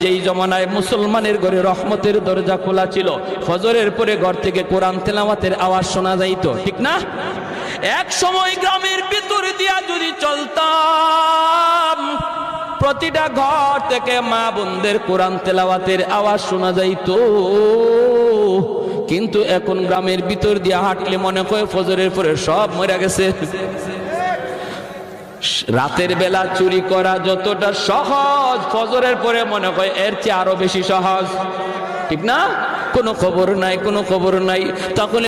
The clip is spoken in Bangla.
যেই জমানায় মুসলমানের ঘরে রহমতের দরজা খোলা ছিল, ফজরের পরে ঘর থেকে কোরআন তেলাওয়াতের আওয়াজ শোনা যাইতো, ঠিক না? এক সময় গ্রামের ভিতর দিয়া যদি চলতাম, প্রতিটা ঘর থেকে মা বোনদের কোরআন তেলাওয়াতের আওয়াজ শোনা যাইতো। কিন্তু এখন গ্রামের ভিতর দিয়া হাঁটলে মনে হয় ফজরের পরে সব মরে গেছে। রাতের বেলা চুরি করা যতটা সহজ, ফজরের পরে মনে হয় এর চেয়ে আরো বেশি সহজ, ঠিক না? কোনো খবর নাই, কোনো খবর নাই। তখন